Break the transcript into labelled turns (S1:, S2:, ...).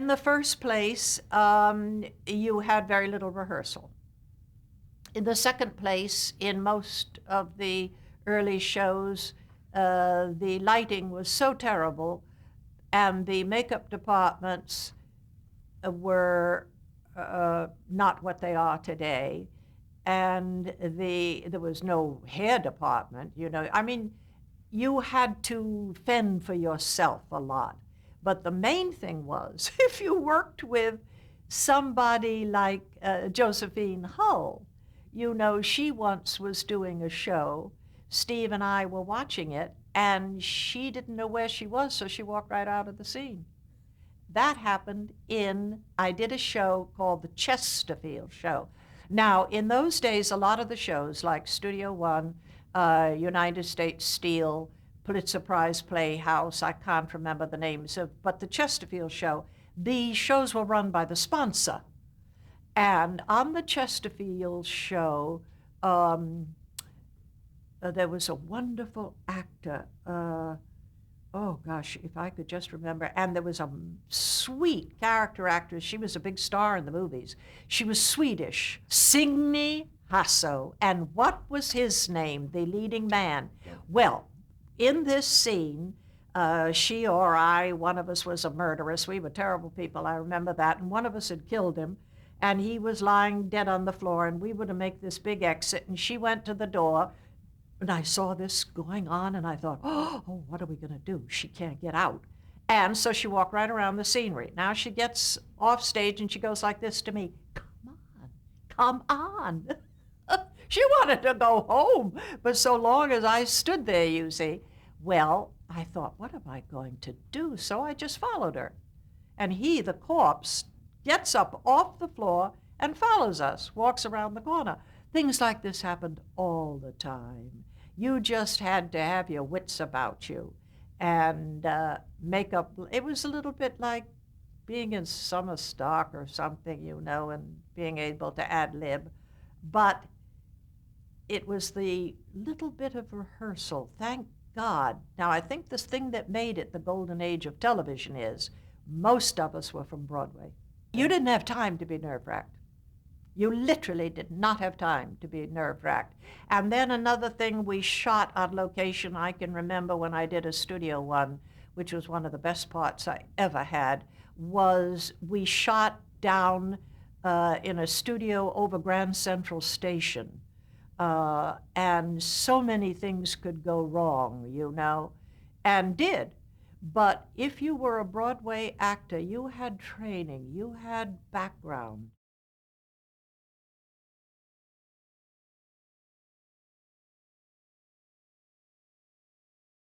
S1: In the first place, you had very little rehearsal. In the second place, in most of the early shows, the lighting was so terrible, and the makeup departments were not what they are today. And there was no hair department, you know. I mean, you had to fend for yourself a lot. But the main thing was, if you worked with somebody like Josephine Hull, you know, she once was doing a show. Steve and I were watching it, and she didn't know where she was, so she walked right out of the scene. That happened I did a show called the Chesterfield Show. Now, in those days, a lot of the shows like Studio One, United States Steel, Pulitzer Prize Playhouse, I can't remember the names of, but the Chesterfield Show, the shows were run by the sponsor. And on the Chesterfield Show, there was a wonderful actor. Oh gosh, if I could just remember. And there was a sweet character actress. She was a big star in the movies. She was Swedish. Signe Hasso. And what was his name, the leading man? Well, in this scene, she or I, one of us was a murderess. We were terrible people, I remember that. And one of us had killed him. And he was lying dead on the floor. And we were to make this big exit. And she went to the door. And I saw this going on, and I thought, oh, what are we going to do? She can't get out. And so she walked right around the scenery. Now she gets off stage, and she goes like this to me, come on. She wanted to go home, but so long as I stood there, you see. Well, I thought, what am I going to do? So I just followed her. And he, the corpse, gets up off the floor and follows us, walks around the corner. Things like this happened all the time. You just had to have your wits about you and make up. It was a little bit like being in summer stock or something, you know, and being able to ad lib. But it was the little bit of rehearsal, thank God. Now, I think this thing that made it the golden age of television is most of us were from Broadway. You didn't have time to be nerve-wracked. You literally did not have time to be nerve-wracked. And then another thing, we shot on location. I can remember when I did a Studio One, which was one of the best parts I ever had, was we shot down in a studio over Grand Central Station. And so many things could go wrong, you know, and did. But if you were a Broadway actor, you had training, you had background.